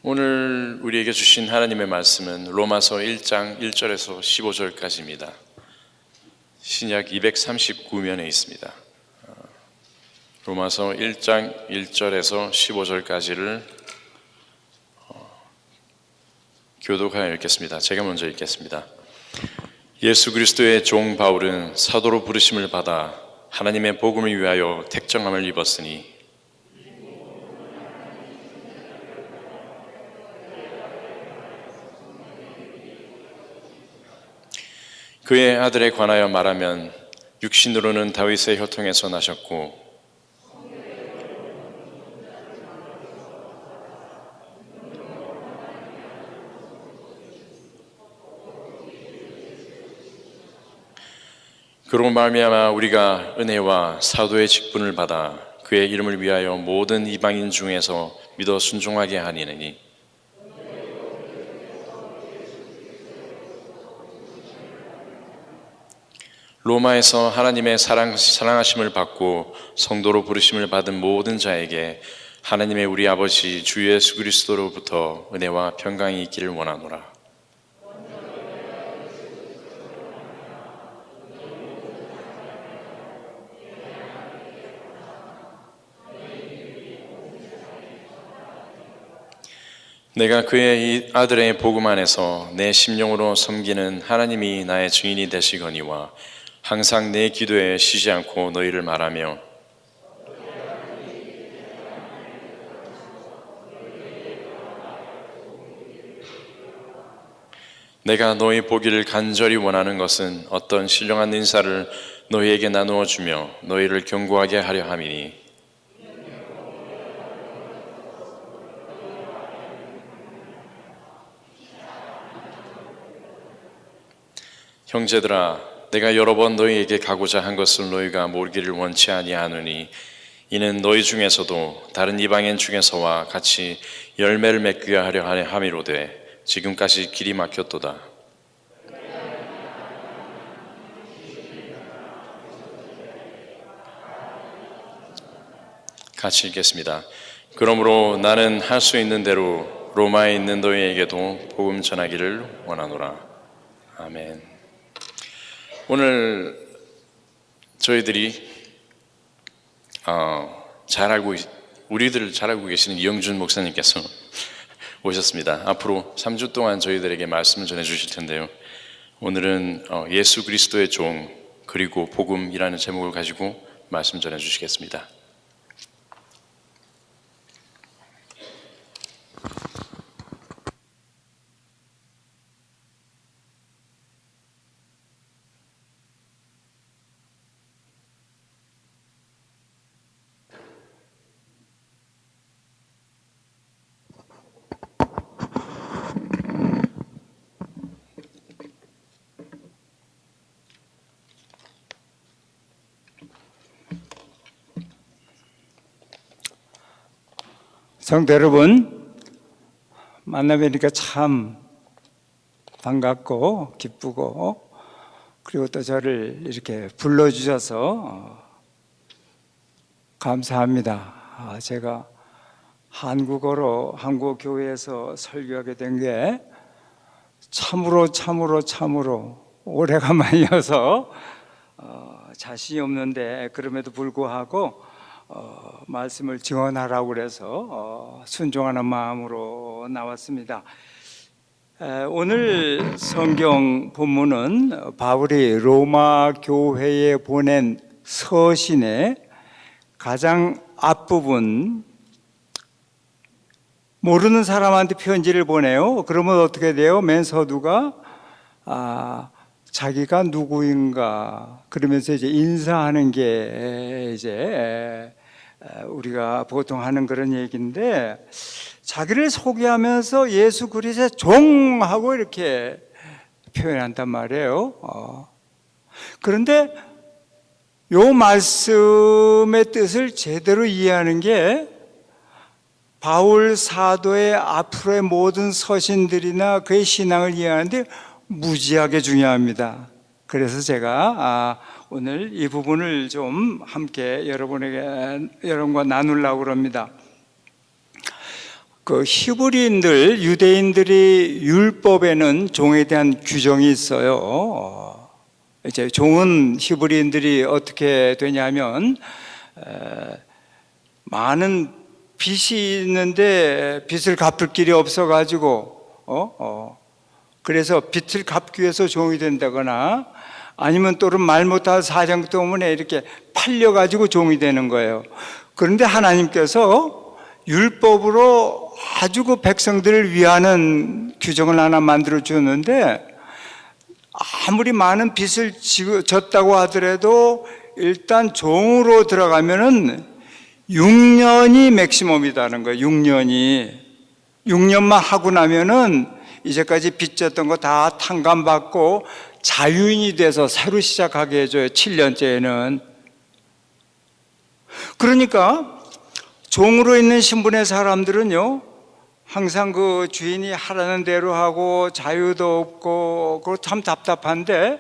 오늘 우리에게 주신 하나님의 말씀은 로마서 1장 1절에서 15절까지입니다. 신약 239면에 있습니다. 로마서 1장 1절에서 15절까지를 교독하여 읽겠습니다. 제가 먼저 읽겠습니다. 예수 그리스도의 종 바울은 사도로 부르심을 받아 하나님의 복음을 위하여 택정함을 입었으니 그의 아들에 관하여 말하면 육신으로는 다윗의 혈통에서 나셨고 그로 말미암아 우리가 은혜와 사도의 직분을 받아 그의 이름을 위하여 모든 이방인 중에서 믿어 순종하게 하니니 로마에서 하나님의 사랑하심을 받고 성도로 부르심을 받은 모든 자에게 하나님의 우리 아버지 주 예수 그리스도로부터 은혜와 평강이 있기를 원하노라. 내가 그의 아들의 복음 안에서 내 심령으로 섬기는 하나님이 나의 증인이 되시거니와 항상 내 기도에 쉬지 않고 너희를 말하며 내가 너희 보기를 간절히 원하는 것은 어떤 신령한 인사를 너희에게 나누어 주며 너희를 견고하게 하려 함이니 형제들아 내가 여러 번 너희에게 가고자 한 것을 너희가 모르기를 원치 아니하노니 이는 너희 중에서도 다른 이방인 중에서와 같이 열매를 맺게 하려 함이로되 지금까지 길이 막혔도다. 같이 읽겠습니다. 그러므로 나는 할 수 있는 대로 로마에 있는 너희에게도 복음 전하기를 원하노라. 아멘. 오늘 저희들이 우리들을 잘 알고 계시는 이영준 목사님께서 오셨습니다. 앞으로 3주 동안 저희들에게 말씀을 전해 주실 텐데요. 오늘은 예수 그리스도의 종 그리고 복음이라는 제목을 가지고 말씀 전해 주시겠습니다. 성도 여러분, 만나뵈니까 참 반갑고 기쁘고 그리고 또 저를 이렇게 불러주셔서 감사합니다. 제가 한국어로 한국 교회에서 설교하게 된 게 참으로 오래간만이어서 자신이 없는데 그럼에도 불구하고 말씀을 증언하라고 그래서 순종하는 마음으로 나왔습니다. 오늘 성경 본문은 바울이 로마 교회에 보낸 서신의 가장 앞부분, 모르는 사람한테 편지를 보내요. 그러면 어떻게 돼요? 맨 서두가 자기가 누구인가 그러면서 이제 인사하는 게 이제 우리가 보통 하는 그런 얘기인데, 자기를 소개하면서 예수 그리스도의 종하고 이렇게 표현한단 말이에요. 그런데 요 말씀의 뜻을 제대로 이해하는 게 바울 사도의 앞으로의 모든 서신들이나 그의 신앙을 이해하는데 무지하게 중요합니다. 그래서 제가 오늘 이 부분을 좀 함께 여러분과 나누려고 합니다. 그 히브리인들, 유대인들이 율법에는 종에 대한 규정이 있어요. 이제 종은 히브리인들이 어떻게 되냐면 많은 빚이 있는데 빚을 갚을 길이 없어가지고 그래서 빚을 갚기 위해서 종이 된다거나 아니면 또는 말 못할 사정 때문에 이렇게 팔려가지고 종이 되는 거예요. 그런데 하나님께서 율법으로 아주 그 백성들을 위하는 규정을 하나 만들어 주었는데 아무리 많은 빚을 졌다고 하더라도 일단 종으로 들어가면은 6년이 맥시멈이다는 거예요. 6년만 하고 나면은 이제까지 빚졌던 거 다 탕감받고 자유인이 돼서 새로 시작하게 해줘요. 7년째에는. 그러니까 종으로 있는 신분의 사람들은요, 항상 그 주인이 하라는 대로 하고 자유도 없고 그거 참 답답한데,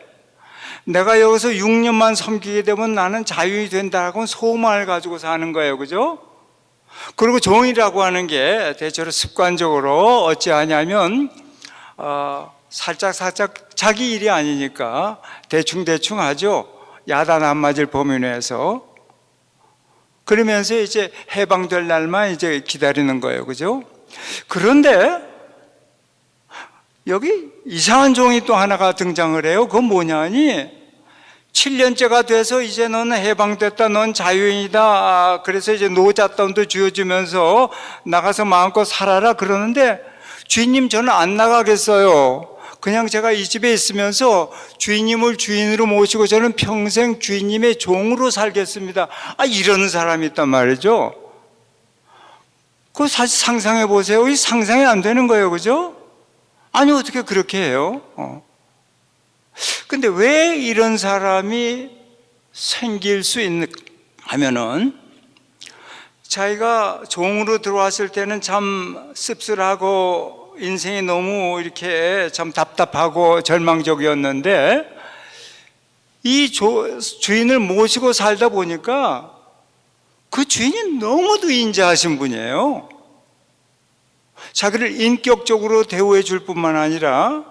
내가 여기서 6년만 섬기게 되면 나는 자유인이 된다고 소망을 가지고 사는 거예요. 그죠? 그리고 종이라고 하는 게 대체로 습관적으로 어찌하냐면 살짝 자기 일이 아니니까 대충 하죠. 야단 안 맞을 범위 내에서. 그러면서 이제 해방될 날만 이제 기다리는 거예요. 그죠? 그런데 여기 이상한 종이 또 하나가 등장을 해요. 그건 뭐냐니 7년째가 돼서 이제 너는 해방됐다, 넌 자유인이다, 그래서 이제 노잣돈도 쥐어주면서 나가서 마음껏 살아라 그러는데, 주인님 저는 안 나가겠어요. 그냥 제가 이 집에 있으면서 주인님을 주인으로 모시고 저는 평생 주인님의 종으로 살겠습니다. 이러는 사람이 있단 말이죠. 그거 사실 상상해 보세요. 이 상상이 안 되는 거예요. 그죠? 아니 어떻게 그렇게 해요? 근데 왜 이런 사람이 생길 수 있는 하면은, 자기가 종으로 들어왔을 때는 참 씁쓸하고 인생이 너무 이렇게 참 답답하고 절망적이었는데, 이 주인을 모시고 살다 보니까 그 주인이 너무도 인자하신 분이에요. 자기를 인격적으로 대우해 줄 뿐만 아니라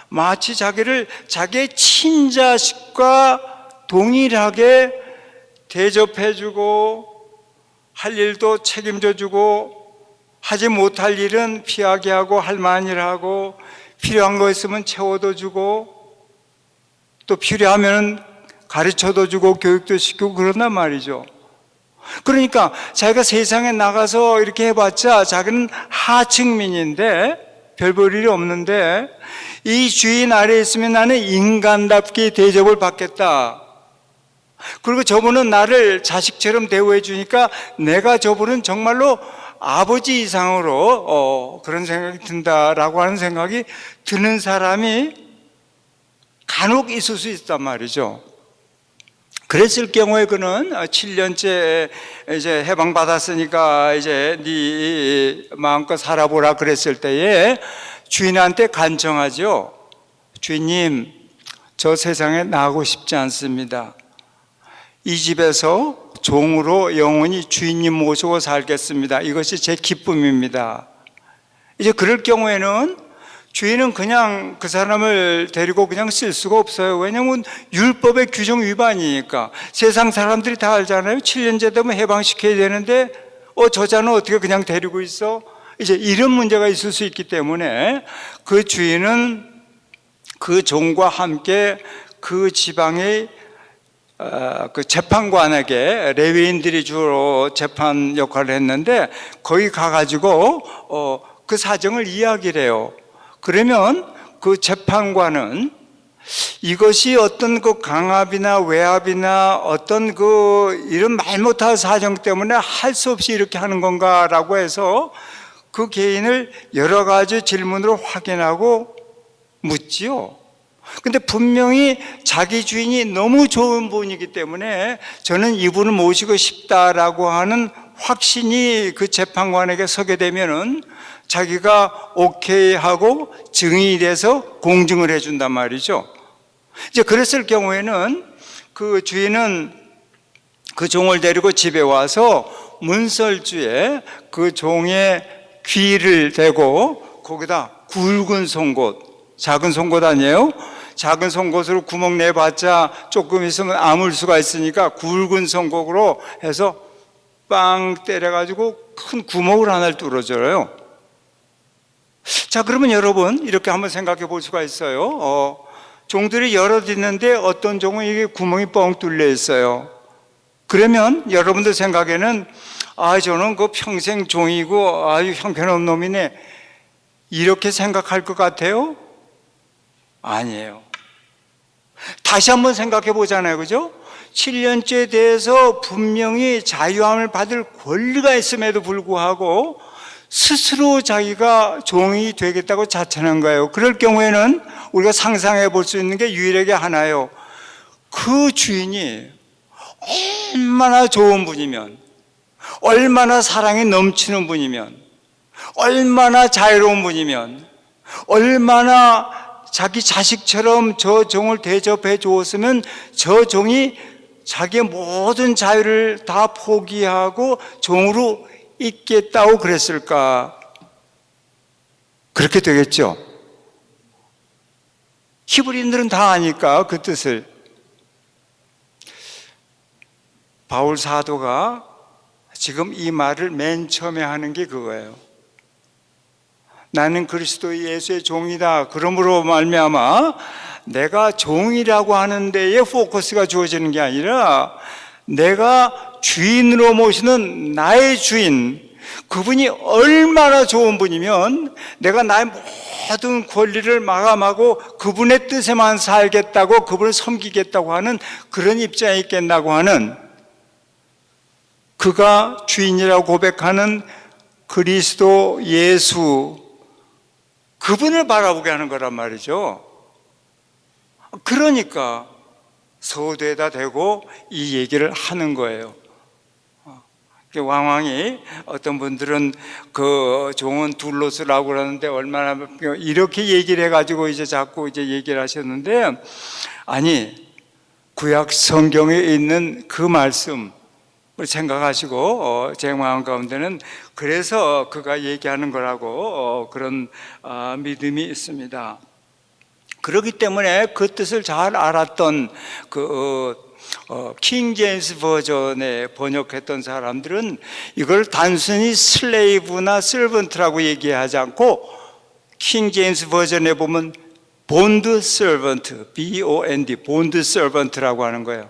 마치 자기를 자기의 친자식과 동일하게 대접해주고 할 일도 책임져주고 하지 못할 일은 피하게 하고 할 만한 일 하고 필요한 거 있으면 채워도 주고 또 필요하면 가르쳐도 주고 교육도 시키고 그런단 말이죠. 그러니까 자기가 세상에 나가서 이렇게 해봤자 자기는 하층민인데 별 볼 일이 없는데, 이 주인 아래에 있으면 나는 인간답게 대접을 받겠다. 그리고 저분은 나를 자식처럼 대우해 주니까 내가 저분은 정말로 아버지 이상으로 그런 생각이 든다라고 하는 생각이 드는 사람이 간혹 있을 수 있단 말이죠. 그랬을 경우에 그는 7년째 이제 해방받았으니까 이제 네 마음껏 살아보라 그랬을 때에 주인한테 간청하죠. 주인님, 저 세상에 나가고 싶지 않습니다. 이 집에서 종으로 영원히 주인님 모시고 살겠습니다. 이것이 제 기쁨입니다. 이제 그럴 경우에는 주인은 그냥 그 사람을 데리고 그냥 쓸 수가 없어요. 왜냐하면 율법의 규정 위반이니까. 세상 사람들이 다 알잖아요. 7년째 되면 해방시켜야 되는데 저자는 어떻게 그냥 데리고 있어? 이제 이런 문제가 있을 수 있기 때문에 그 주인은 그 종과 함께 그 지방의 그 재판관에게, 레위인들이 주로 재판 역할을 했는데 거기 가가지고 그 사정을 이야기를 해요. 그러면 그 재판관은 이것이 어떤 그 강압이나 외압이나 어떤 그 이런 말 못할 사정 때문에 할 수 없이 이렇게 하는 건가라고 해서 그 개인을 여러 가지 질문으로 확인하고 묻지요. 근데 분명히 자기 주인이 너무 좋은 분이기 때문에 저는 이분을 모시고 싶다라고 하는 확신이 그 재판관에게 서게 되면은 자기가 오케이 하고 증인이 돼서 공증을 해준단 말이죠. 이제 그랬을 경우에는 그 주인은 그 종을 데리고 집에 와서 문설주에 그 종의 귀를 대고 거기다 굵은 송곳, 작은 송곳 아니에요? 작은 송곳으로 구멍 내봤자 조금 있으면 아물 수가 있으니까 굵은 송곳으로 해서 빵 때려가지고 큰 구멍을 하나를 뚫어줘요. 자, 그러면 여러분 이렇게 한번 생각해 볼 수가 있어요. 종들이 여럿 있는데 어떤 종은 이게 구멍이 뻥 뚫려 있어요. 그러면 여러분들 생각에는 저는 그 평생 종이고 아주 형편없는 놈이네, 이렇게 생각할 것 같아요? 아니에요. 다시 한번 생각해 보잖아요, 그죠? 7년째 돼서 분명히 자유함을 받을 권리가 있음에도 불구하고 스스로 자기가 종이 되겠다고 자처한 거예요. 그럴 경우에는 우리가 상상해 볼 수 있는 게 유일하게 하나요. 그 주인이 얼마나 좋은 분이면, 얼마나 사랑이 넘치는 분이면, 얼마나 자유로운 분이면, 얼마나 자기 자식처럼 저 종을 대접해 주었으면 저 종이 자기의 모든 자유를 다 포기하고 종으로 있겠다고 그랬을까? 그렇게 되겠죠. 히브리인들은 다 아니까 그 뜻을. 바울 사도가 지금 이 말을 맨 처음에 하는 게 그거예요. 나는 그리스도 예수의 종이다. 그러므로 말미암아 내가 종이라고 하는 데에 포커스가 주어지는 게 아니라 내가 주인으로 모시는 나의 주인, 그분이 얼마나 좋은 분이면 내가 나의 모든 권리를 마감하고 그분의 뜻에만 살겠다고, 그분을 섬기겠다고 하는 그런 입장에 있겠나고 하는, 그가 주인이라고 고백하는 그리스도 예수, 그분을 바라보게 하는 거란 말이죠. 그러니까 서두에다 대고 이 얘기를 하는 거예요. 왕왕이, 어떤 분들은 그 종은 둘로스라고 그러는데 얼마나 이렇게 얘기를 해가지고 이제 자꾸 이제 얘기를 하셨는데, 아니, 구약 성경에 있는 그 말씀을 생각하시고 제 마음 가운데는 그래서 그가 얘기하는 거라고 그런 믿음이 있습니다. 그렇기 때문에 그 뜻을 잘 알았던 킹 제임스 버전에 번역했던 사람들은 이걸 단순히 슬레이브나 서번트라고 얘기하지 않고 킹 제임스 버전에 보면 본드 서번트, BOND, 본드 서번트라고 하는 거예요.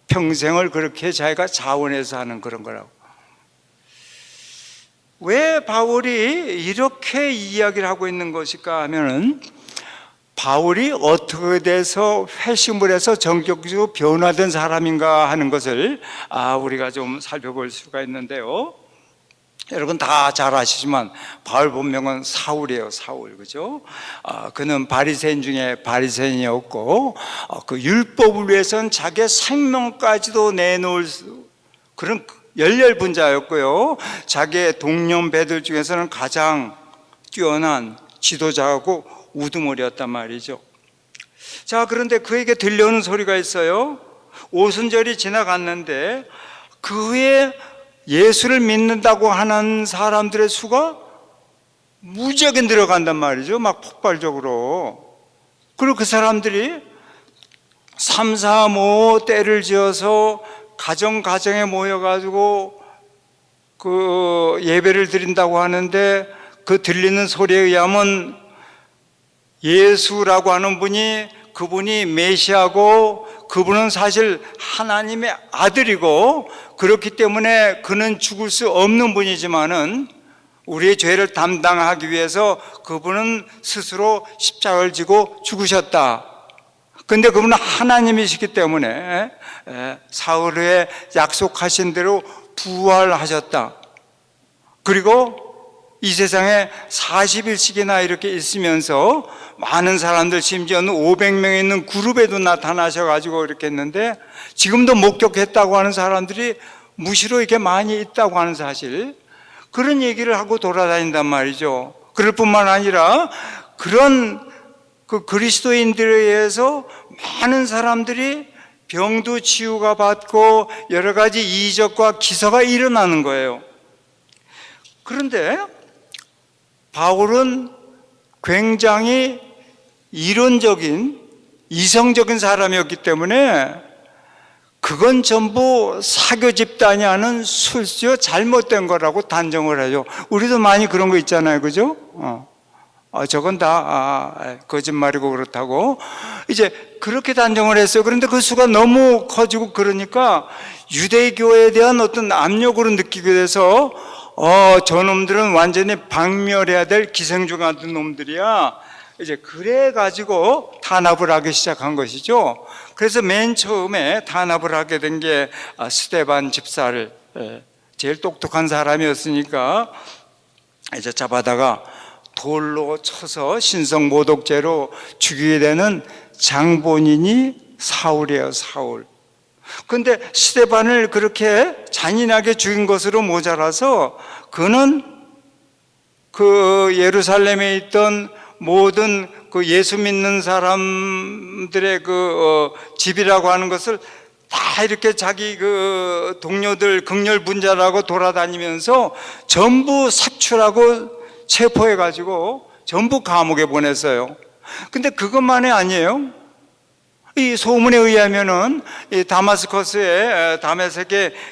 평생을 그렇게 자기가 자원해서 하는 그런 거라고. 왜 바울이 이렇게 이야기를 하고 있는 것일까 하면은, 바울이 어떻게 돼서 회심을 해서 정격적으로 변화된 사람인가 하는 것을 우리가 좀 살펴볼 수가 있는데요. 여러분 다 잘 아시지만 바울 본명은 사울이에요. 사울, 그죠? 그는 바리새인 중에 바리새인이었고 그 율법을 위해서는 자기의 생명까지도 내놓을 그런 열렬분자였고요. 자기의 동년배들 중에서는 가장 뛰어난 지도자고 우두머리였단 말이죠. 자, 그런데 그에게 들려오는 소리가 있어요. 오순절이 지나갔는데 그 후에 예수를 믿는다고 하는 사람들의 수가 무지하게 늘어간단 말이죠. 막 폭발적으로. 그리고 그 사람들이 3, 4, 5 때를 지어서 가정에 모여가지고 그 예배를 드린다고 하는데, 그 들리는 소리에 의하면 예수라고 하는 분이, 그분이 메시아고 그분은 사실 하나님의 아들이고, 그렇기 때문에 그는 죽을 수 없는 분이지만은 우리의 죄를 담당하기 위해서 그분은 스스로 십자가를 지고 죽으셨다. 근데 그분은 하나님이시기 때문에 사흘에 약속하신 대로 부활하셨다. 그리고 이 세상에 40일씩이나 이렇게 있으면서 많은 사람들, 심지어는 500명 있는 그룹에도 나타나셔가지고 이렇게 했는데, 지금도 목격했다고 하는 사람들이 무시로 이렇게 많이 있다고 하는 사실, 그런 얘기를 하고 돌아다닌단 말이죠. 그럴 뿐만 아니라 그런 그 그리스도인들에 의해서 많은 사람들이 병도 치유가 받고 여러 가지 이적과 기사가 일어나는 거예요. 그런데 바울은 굉장히 이론적인 이성적인 사람이었기 때문에 그건 전부 사교 집단이 하는 술수요 잘못된 거라고 단정을 해요. 우리도 많이 그런 거 있잖아요, 그죠? 저건 다 거짓말이고 그렇다고 이제 그렇게 단정을 했어요. 그런데 그 수가 너무 커지고 그러니까 유대교에 대한 어떤 압력으로 느끼게 돼서 저놈들은 완전히 박멸해야 될 기생충 같은 놈들이야. 이제 그래 가지고 탄압을 하기 시작한 것이죠. 그래서 맨 처음에 탄압을 하게 된 게 스데반 집사를, 제일 똑똑한 사람이었으니까 이제 잡아다가 돌로 쳐서 신성모독죄로 죽이게 되는 장본인이 사울이에요, 사울. 근데 스데반을 그렇게 잔인하게 죽인 것으로 모자라서 그는 그 예루살렘에 있던 모든 그 예수 믿는 사람들의 집이라고 하는 것을 다 이렇게 자기 그 동료들 극렬 분자라고 돌아다니면서 전부 삭출하고 체포해 가지고 전부 감옥에 보냈어요. 근데 그것만이 아니에요. 이 소문에 의하면은 이 다메섹에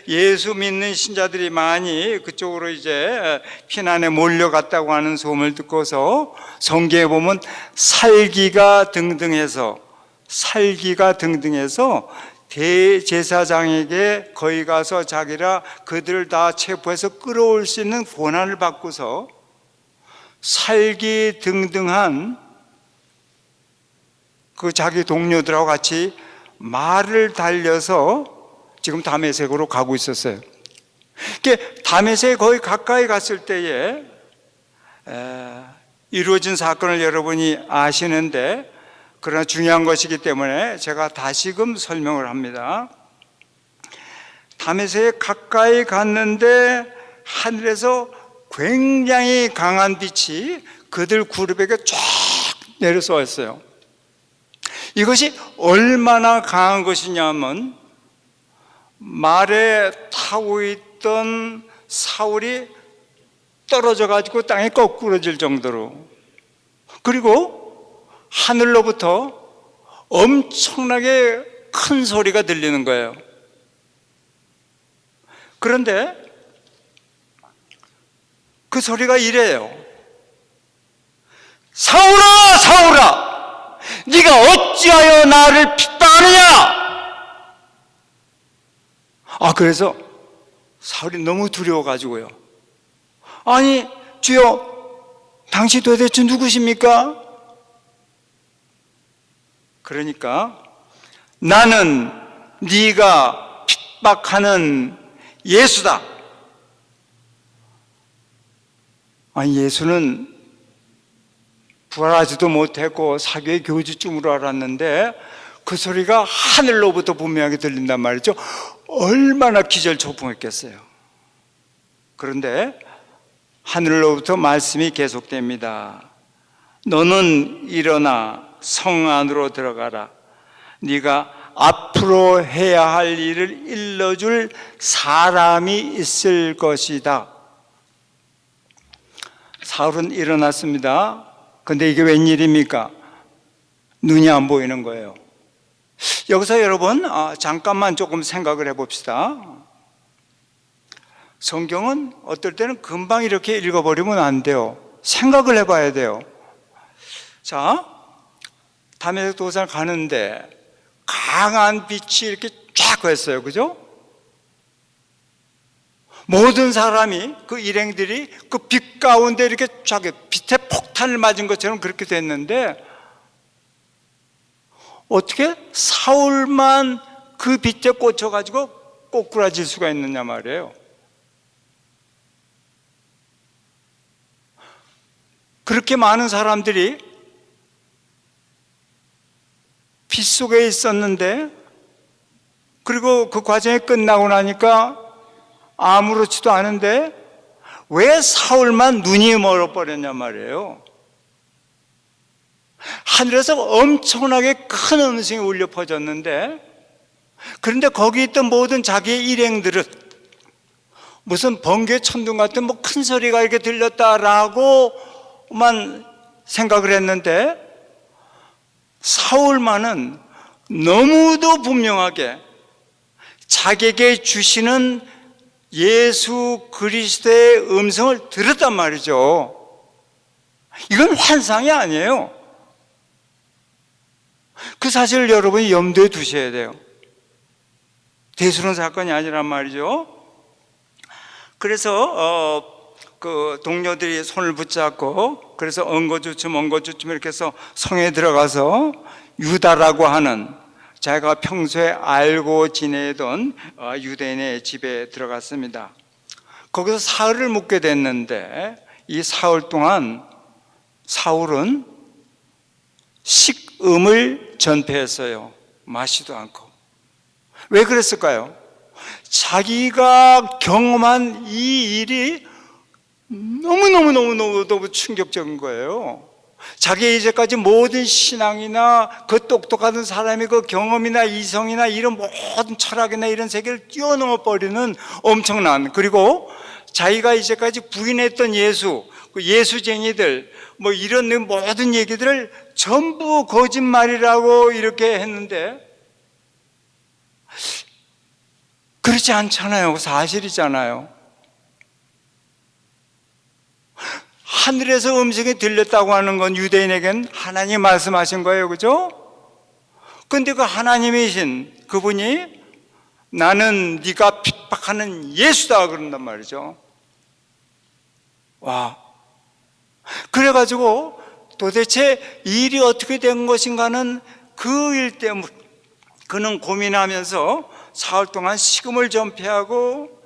예수 믿는 신자들이 많이 그쪽으로 이제 피난에 몰려갔다고 하는 소문을 듣고서 성경에 보면 살기가 등등해서 대제사장에게 거기 가서 자기라 그들을 다 체포해서 끌어올 수 있는 권한을 받고서 살기 등등한 그 자기 동료들하고 같이 말을 달려서 지금 다메섹으로 가고 있었어요. 다메섹에 거의 가까이 갔을 때에 이루어진 사건을 여러분이 아시는데 그러나 중요한 것이기 때문에 제가 다시금 설명을 합니다. 다메섹에 가까이 갔는데 하늘에서 굉장히 강한 빛이 그들 그룹에게 쫙 내려쏘았어요. 이것이 얼마나 강한 것이냐면 말에 타고 있던 사울이 떨어져 가지고 땅에 거꾸러질 정도로, 그리고 하늘로부터 엄청나게 큰 소리가 들리는 거예요. 그런데 그 소리가 이래요. 사울아, 사울아, 네가 어찌하여 나를 핍박하느냐? 그래서 사울이 너무 두려워가지고요. 아니 주여, 당신 도대체 누구십니까? 그러니까 나는 네가 핍박하는 예수다. 예수는 부활하지도 못했고 사교의 교주쯤으로 알았는데 그 소리가 하늘로부터 분명하게 들린단 말이죠. 얼마나 기절초풍했겠어요. 그런데 하늘로부터 말씀이 계속됩니다. 너는 일어나 성 안으로 들어가라. 네가 앞으로 해야 할 일을 일러줄 사람이 있을 것이다. 사울은 일어났습니다. 근데 이게 웬일입니까? 눈이 안 보이는 거예요. 여기서 여러분 잠깐만 조금 생각을 해봅시다. 성경은 어떨 때는 금방 이렇게 읽어버리면 안 돼요. 생각을 해봐야 돼요. 자, 다메섹 도상을 가는데 강한 빛이 이렇게 쫙 했어요. 그죠? 모든 사람이, 그 일행들이 그 빛 가운데 이렇게 쫙 빛에 폭탄을 맞은 것처럼 그렇게 됐는데 어떻게 사울만 그 빛에 꽂혀가지고 꼬꾸라질 수가 있느냐 말이에요. 그렇게 많은 사람들이 빛 속에 있었는데, 그리고 그 과정이 끝나고 나니까 아무렇지도 않은데 왜 사울만 눈이 멀어버렸냐 말이에요. 하늘에서 엄청나게 큰 음성이 울려 퍼졌는데, 그런데 거기 있던 모든 자기의 일행들은 무슨 번개 천둥 같은 큰 소리가 이렇게 들렸다라고 생각을 했는데 사울만은 너무도 분명하게 자기에게 주시는 예수 그리스도의 음성을 들었단 말이죠. 이건 환상이 아니에요. 그 사실을 여러분이 염두에 두셔야 돼요. 대수론 사건이 아니란 말이죠. 그래서 그 동료들이 손을 붙잡고, 그래서 엉거주춤 이렇게 해서 성에 들어가서 유다라고 하는, 자기가 평소에 알고 지내던 유대인의 집에 들어갔습니다. 거기서 사흘을 묵게 됐는데, 이 사흘 동안 사울은 식음을 전폐했어요. 마시도 않고. 왜 그랬을까요? 자기가 경험한 이 일이 너무 충격적인 거예요. 자기 이제까지 모든 신앙이나 그 똑똑한 사람의 그 경험이나 이성이나 이런 모든 철학이나 이런 세계를 뛰어넘어 버리는 엄청난, 그리고 자기가 이제까지 부인했던 예수, 그 예수쟁이들, 뭐 이런 모든 얘기들을 전부 거짓말이라고 이렇게 했는데, 그렇지 않잖아요. 사실이잖아요. 하늘에서 음성이 들렸다고 하는 건 유대인에겐 하나님 말씀하신 거예요. 그죠? 근데 그 하나님이신 그분이 나는 네가 핍박하는 예수다 그런단 말이죠. 와. 그래가지고 도대체 이 일이 어떻게 된 것인가는 그 일 때문에 그는 고민하면서 사흘 동안 식음을 전폐하고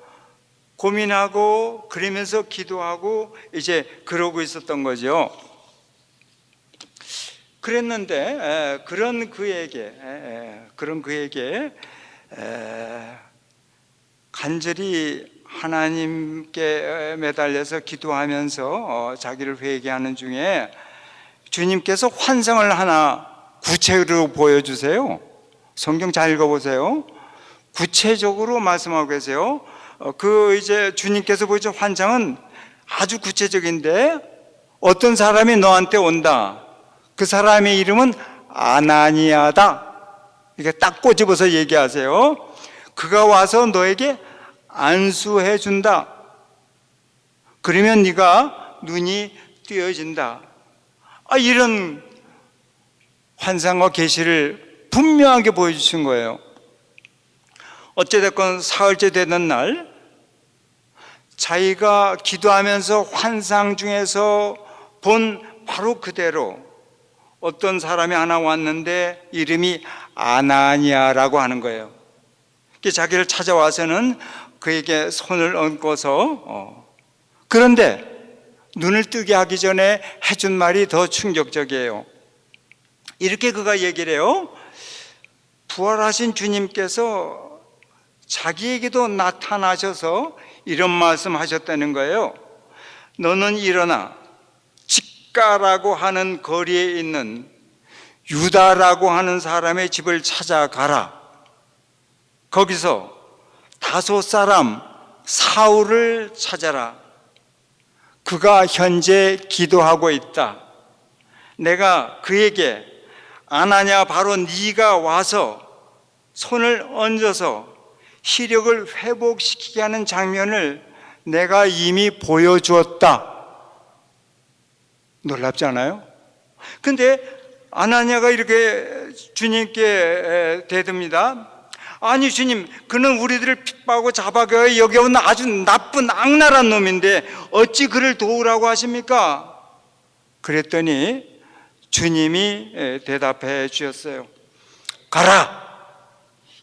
고민하고 그러면서 기도하고 이제 그러고 있었던 거죠. 그랬는데 그런 그에게 간절히 하나님께 매달려서 기도하면서 자기를 회개하는 중에 주님께서 환상을 하나 구체로 보여주세요. 성경 잘 읽어보세요. 구체적으로 말씀하고 계세요. 이제 주님께서 보여준 환상은 아주 구체적인데, 어떤 사람이 너한테 온다. 그 사람의 이름은 아나니아다. 이게 딱 꼬집어서 얘기하세요. 그가 와서 너에게 안수해 준다. 그러면 네가 눈이 뜨여진다. 이런 환상과 계시를 분명하게 보여주신 거예요. 어찌됐건 사흘째 되는 날, 자기가 기도하면서 환상 중에서 본 바로 그대로 어떤 사람이 하나 왔는데 이름이 아나니아라고 하는 거예요. 자기를 찾아와서는 그에게 손을 얹고서 그런데 눈을 뜨게 하기 전에 해준 말이 더 충격적이에요. 이렇게 그가 얘기를 해요. 부활하신 주님께서 자기에게도 나타나셔서 이런 말씀 하셨다는 거예요. 너는 일어나 직가라고 하는 거리에 있는 유다라고 하는 사람의 집을 찾아가라. 거기서 다소 사람 사울을 찾아라. 그가 현재 기도하고 있다. 내가 그에게 아나냐, 바로 네가 와서 손을 얹어서 시력을 회복시키게 하는 장면을 내가 이미 보여주었다. 놀랍지 않아요? 근데 아나니아가 이렇게 주님께 대듭니다. 아니 주님, 그는 우리들을 핍박하고 잡아가 여기 온 아주 나쁜 악랄한 놈인데 어찌 그를 도우라고 하십니까? 그랬더니 주님이 대답해 주셨어요. 가라!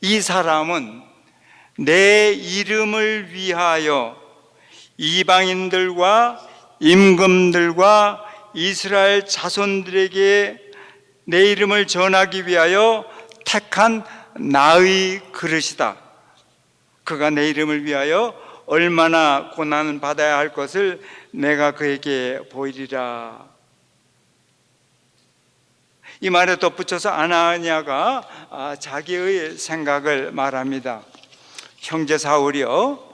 이 사람은 내 이름을 위하여 이방인들과 임금들과 이스라엘 자손들에게 내 이름을 전하기 위하여 택한 나의 그릇이다. 그가 내 이름을 위하여 얼마나 고난을 받아야 할 것을 내가 그에게 보이리라. 이 말에 덧붙여서 아나니아가 자기의 생각을 말합니다. 형제 사울이여,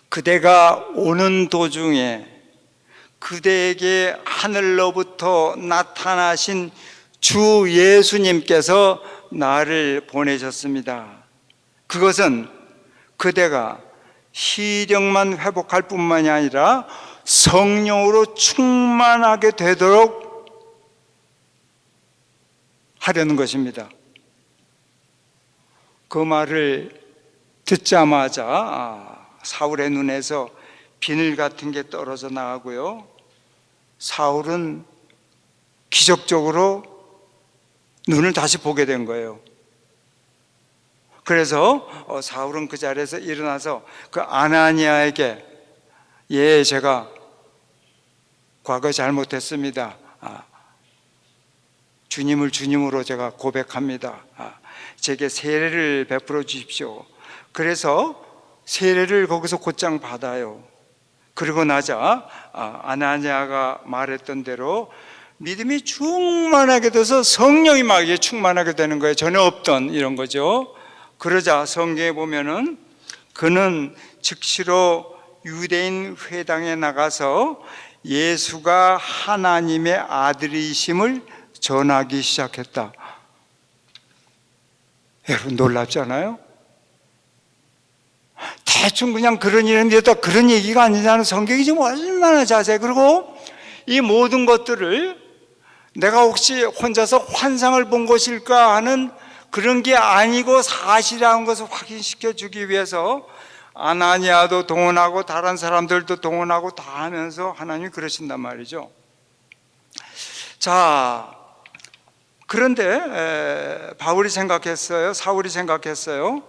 그대가 오는 도중에 그대에게 하늘로부터 나타나신 주 예수님께서 나를 보내셨습니다. 그것은 그대가 시력만 회복할 뿐만이 아니라 성령으로 충만하게 되도록 하려는 것입니다. 그 말을 듣자마자 사울의 눈에서 비늘 같은 게 떨어져 나가고요, 사울은 기적적으로 눈을 다시 보게 된 거예요. 그래서 사울은 그 자리에서 일어나서 그 아나니아에게, 예, 제가 과거에 잘못했습니다. 주님을 주님으로 제가 고백합니다. 제게 세례를 베풀어 주십시오. 그래서 세례를 거기서 곧장 받아요. 그리고 나자 아나니아가 말했던 대로 믿음이 충만하게 돼서 성령이 막 충만하게 되는 거예요. 전에 없던 이런 거죠. 그러자 성경에 보면은 그는 즉시로 유대인 회당에 나가서 예수가 하나님의 아들이심을 전하기 시작했다. 여러분 놀랍지 않아요? 대충 그냥 그런 일인데 또 그런 얘기가 아니냐는 성경이 지금 얼마나 자세해. 그리고 이 모든 것들을 내가 혹시 혼자서 환상을 본 것일까 하는 그런 게 아니고 사실이라는 것을 확인시켜 주기 위해서 아나니아도 동원하고 다른 사람들도 동원하고 다 하면서 하나님이 그러신단 말이죠. 자, 그런데 바울이 생각했어요, 사울이 생각했어요,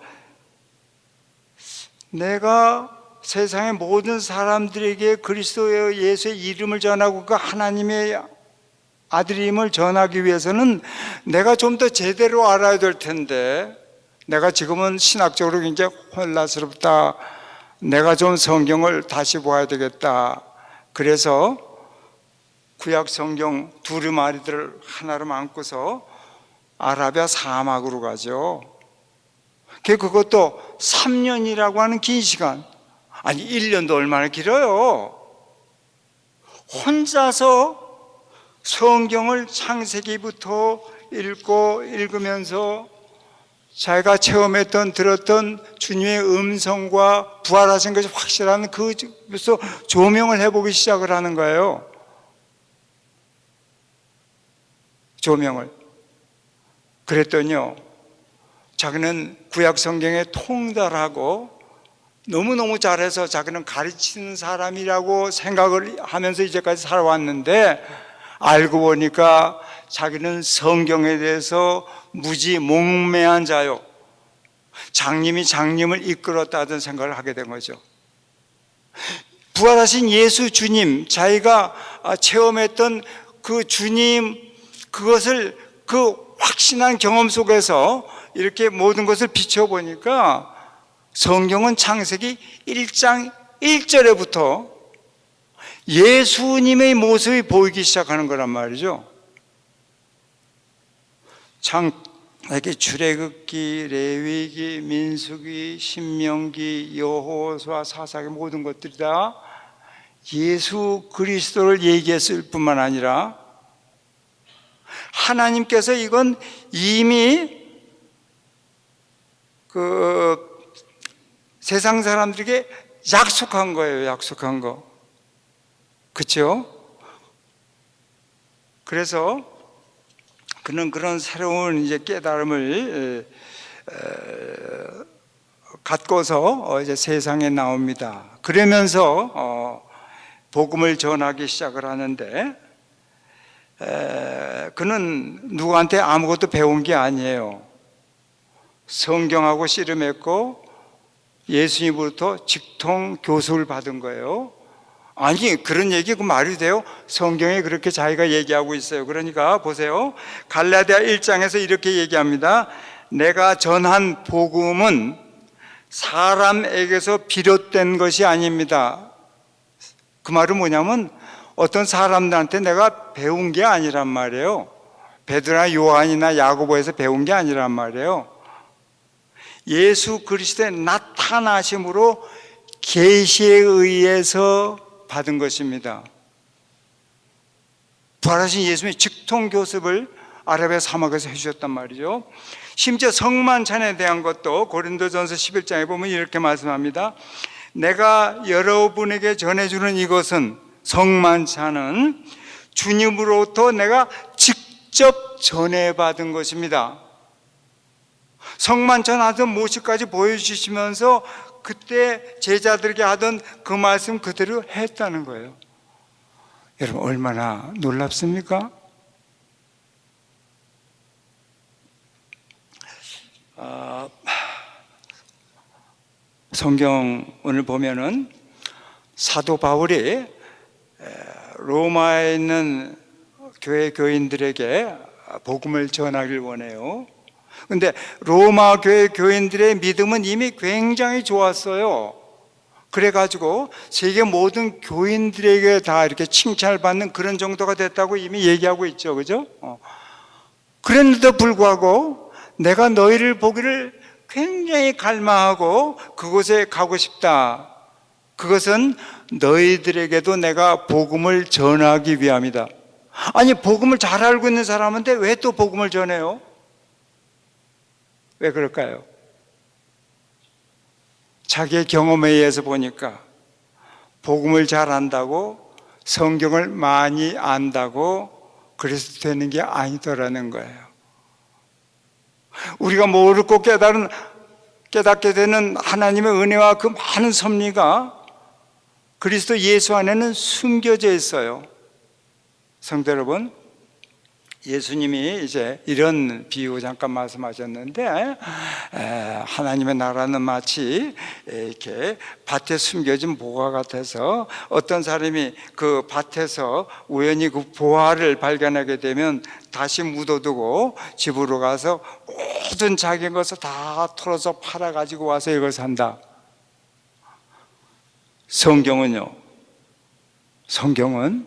내가 세상의 모든 사람들에게 그리스도 예수의 이름을 전하고 그 하나님의 아들임을 전하기 위해서는 내가 좀 더 제대로 알아야 될 텐데, 내가 지금은 신학적으로 굉장히 혼란스럽다, 내가 좀 성경을 다시 보아야 되겠다. 그래서 구약 성경 두루마리들을 하나로 안고서 아라비아 사막으로 가죠. 그것도 3년이라고 하는 긴 시간, 아니 1년도 얼마나 길어요. 혼자서 성경을 창세기부터 읽으면서 자기가 체험했던 들었던 주님의 음성과 부활하신 것이 확실한 그래서 조명을 해보기 시작을 하는 거예요. 조명을. 그랬더니요, 자기는 구약 성경에 통달하고 너무너무 잘해서 자기는 가르치는 사람이라고 생각을 하면서 이제까지 살아왔는데, 알고 보니까 자기는 성경에 대해서 무지 몽매한 자요, 장님이 장님을 이끌었다던 생각을 하게 된 거죠. 부활하신 예수 주님, 자기가 체험했던 그 주님, 그것을 그 확신한 경험 속에서 이렇게 모든 것을 비춰보니까 성경은 창세기 1장 1절에부터 예수님의 모습이 보이기 시작하는 거란 말이죠. 창세기, 출애굽기, 레위기, 민수기, 신명기, 여호수아, 사사기 모든 것들이 다 예수 그리스도를 얘기했을 뿐만 아니라 하나님께서 이건 이미 세상 사람들에게 약속한 거예요. 약속한 거. 그렇죠? 그래서 그는 그런 새로운 이제 깨달음을 갖고서 이제 세상에 나옵니다. 그러면서 복음을 전하기 시작을 하는데, 그는 누구한테 아무것도 배운 게 아니에요. 성경하고 씨름했고 예수님으로부터 직통 교수를 받은 거예요. 아니, 그런 얘기 그 말이 돼요? 성경에 그렇게 자기가 얘기하고 있어요. 그러니까 보세요, 갈라디아 1장에서 이렇게 얘기합니다. 내가 전한 복음은 사람에게서 비롯된 것이 아닙니다. 그 말은 뭐냐면 어떤 사람들한테 내가 배운 게 아니란 말이에요. 베드로나 요한이나 야고보에서 배운 게 아니란 말이에요. 예수 그리스도의 나타나심으로 계시에 의해서 받은 것입니다. 부활하신 예수님의 직통 교습을 아라비아 사막에서 해주셨단 말이죠. 심지어 성만찬에 대한 것도 고린도전서 11장에 보면 이렇게 말씀합니다. 내가 여러분에게 전해주는 이것은, 성만찬은 주님으로부터 내가 직접 전해받은 것입니다. 성만찬 하던 모습까지 보여주시면서 그때 제자들에게 하던 그 말씀 그대로 했다는 거예요. 여러분, 얼마나 놀랍습니까? 성경을 보면은 사도 바울이 로마에 있는 교회 교인들에게 복음을 전하길 원해요. 근데 로마 교회 교인들의 믿음은 이미 굉장히 좋았어요. 그래가지고 세계 모든 교인들에게 다 이렇게 칭찬을 받는 그런 정도가 됐다고 이미 얘기하고 있죠. 그죠? 그랬는데도 불구하고 내가 너희를 보기를 굉장히 갈망하고 그곳에 가고 싶다. 그것은 너희들에게도 내가 복음을 전하기 위함이다. 아니, 복음을 잘 알고 있는 사람인데 왜 또 복음을 전해요? 왜 그럴까요? 자기의 경험에 의해서 보니까 복음을 잘 안다고, 성경을 많이 안다고 그래서 되는 게 아니더라는 거예요. 우리가 모르고 깨닫게 되는 하나님의 은혜와 그 많은 섭리가 그리스도 예수 안에는 숨겨져 있어요. 성도 여러분, 예수님이 이제 이런 비유 잠깐 말씀하셨는데, 하나님의 나라는 마치 이렇게 밭에 숨겨진 보화 같아서 어떤 사람이 그 밭에서 우연히 그 보화를 발견하게 되면 다시 묻어두고 집으로 가서 모든 자기 것을 다 털어서 팔아가지고 와서 이걸 산다. 성경은요, 성경은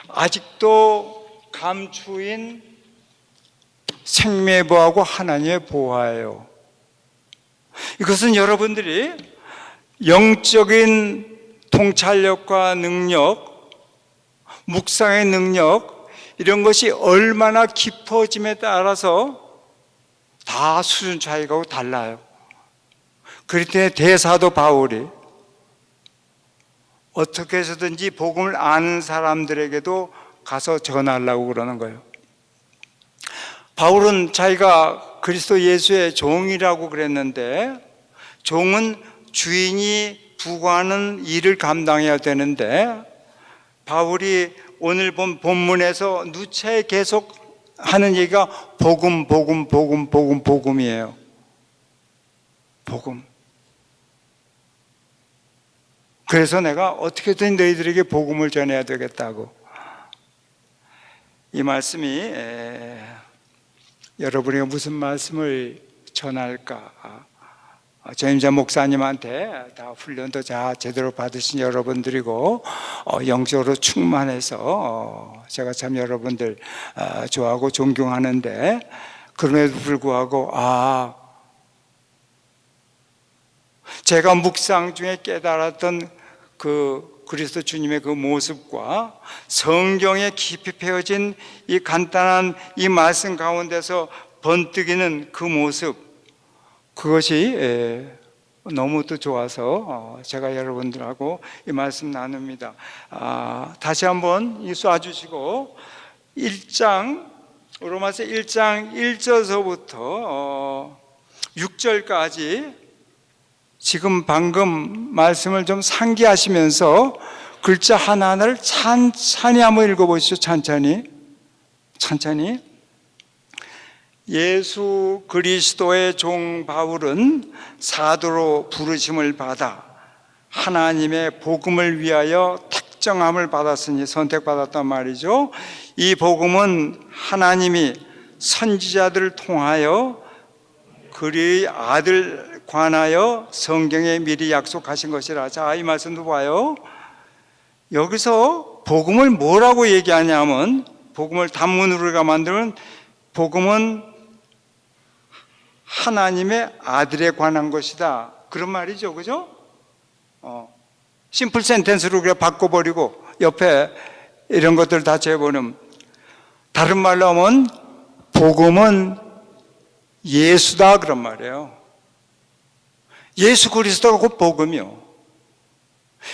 아직도 감추인 생매보하고 하나님의 보화예요. 이것은 여러분들이 영적인 통찰력과 능력, 묵상의 능력, 이런 것이 얼마나 깊어짐에 따라서 다 수준 차이가 달라요. 그럴 때 대사도 바울이 어떻게 해서든지 복음을 아는 사람들에게도 가서 전하려고 그러는 거예요. 바울은 자기가 그리스도 예수의 종이라고 그랬는데, 종은 주인이 부과하는 일을 감당해야 되는데, 바울이 오늘 본 본문에서 누차 계속 하는 얘기가 복음이에요. 복음. 그래서 내가 어떻게든 너희들에게 복음을 전해야 되겠다고. 이 말씀이 여러분에게 무슨 말씀을 전할까? 전임자 목사님한테 다 훈련도 제대로 받으신 여러분들이고 영적으로 충만해서 제가 참 여러분들 좋아하고 존경하는데, 그럼에도 불구하고 제가 묵상 중에 깨달았던 그 그리스도 주님의 그 모습과 성경에 깊이 패어진 이 간단한 이 말씀 가운데서 번뜩이는 그 모습, 그것이 너무도 좋아서 제가 여러분들하고 이 말씀 나눕니다. 다시 한번 쏴주시고 1장, 로마서 1장 1절서부터 6절까지 지금 방금 말씀을 좀 상기하시면서 글자 하나하나를 찬찬히 한번 읽어보시죠. 천천히. 예수 그리스도의 종 바울은 사도로 부르심을 받아 하나님의 복음을 위하여 택정함을 받았으니, 선택받았단 말이죠. 이 복음은 하나님이 선지자들을 통하여 그의 아들 관하여 성경에 미리 약속하신 것이라. 자, 이 말씀도 봐요. 여기서 복음을 뭐라고 얘기하냐면, 복음을 단문으로 우리가 만들면 복음은 하나님의 아들에 관한 것이다, 그런 말이죠. 그죠? 심플 센텐스로 그냥 바꿔버리고 옆에 이런 것들 다 재보는 다른 말로 하면 복음은 예수다 그런 말이에요. 예수 그리스도가 곧 복음이요.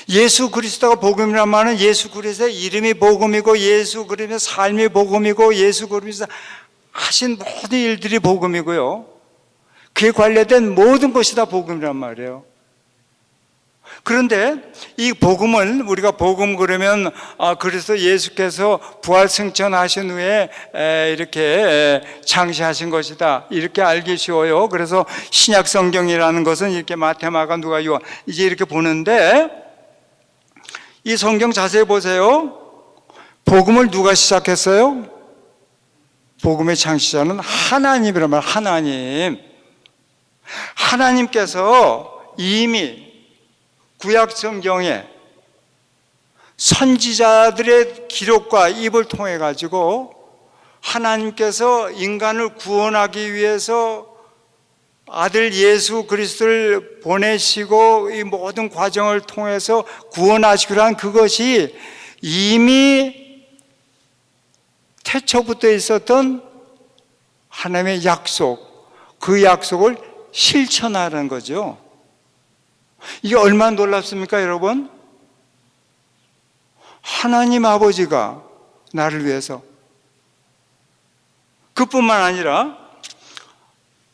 예수 그리스도가 복음이란 말은 예수 그리스도의 이름이 복음이고 예수 그리스도의 삶이 복음이고 예수 그리스도 하신 모든 일들이 복음이고요. 그에 관련된 모든 것이 다 복음이란 말이에요. 그런데 이 복음을 우리가 복음 그러면 그래서 예수께서 부활 승천하신 후에 이렇게 창시하신 것이다 이렇게 알기 쉬워요. 그래서 신약 성경이라는 것은 이렇게 마태, 마가, 누가, 요한 이제 이렇게 보는데 이 성경 자세히 보세요. 복음을 누가 시작했어요? 복음의 창시자는 하나님이란 말. 하나님께서 이미 구약 성경에 선지자들의 기록과 입을 통해 가지고 하나님께서 인간을 구원하기 위해서 아들 예수 그리스도를 보내시고 이 모든 과정을 통해서 구원하시기로 한 그것이 이미 태초부터 있었던 하나님의 약속, 그 약속을 실천하는 거죠. 이게 얼마나 놀랍습니까, 여러분? 하나님 아버지가 나를 위해서 그뿐만 아니라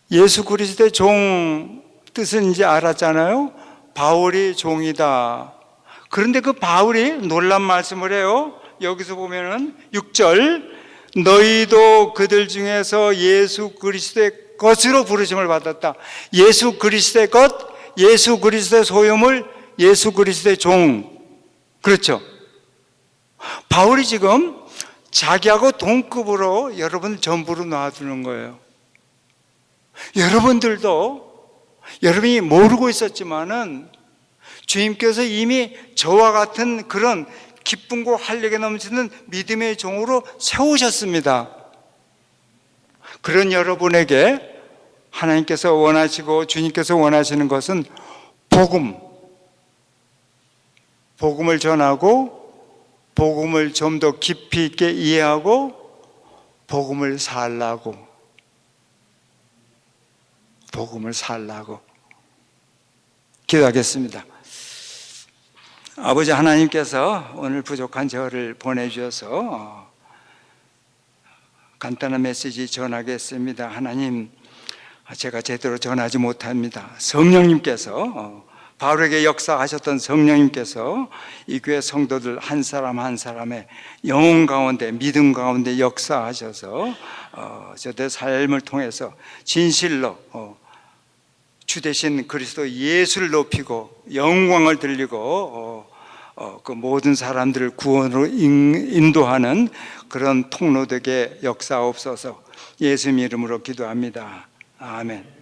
예수 그리스도의 종 뜻은 이제 알았잖아요. 바울이 종이다. 그런데 그 바울이 놀란 말씀을 해요. 여기서 보면은 6절 너희도 그들 중에서 예수 그리스도의 것으로 부르심을 받았다. 예수 그리스도의 것, 예수 그리스도의 소유물, 예수 그리스도의 종. 그렇죠? 바울이 지금 자기하고 동급으로 여러분 전부로 놔두는 거예요. 여러분이 모르고 있었지만은 주님께서 이미 저와 같은 그런 기쁨과 활력에 넘치는 믿음의 종으로 세우셨습니다. 그런 여러분에게 하나님께서 원하시고 주님께서 원하시는 것은 복음을 전하고 복음을 좀 더 깊이 있게 이해하고 복음을 살라고 기도하겠습니다. 아버지 하나님께서 오늘 부족한 저를 보내주셔서 간단한 메시지 전하겠습니다. 하나님, 제가 제대로 전하지 못합니다. 성령님께서 바울에게 역사하셨던 성령님께서 이 교회 성도들 한 사람 한 사람의 영혼 가운데 믿음 가운데 역사하셔서 저들의 삶을 통해서 진실로 주 되신 그리스도 예수를 높이고 영광을 들리고 그 모든 사람들을 구원으로 인도하는 그런 통로 되게 역사옵소서. 예수님 이름으로 기도합니다. 아멘.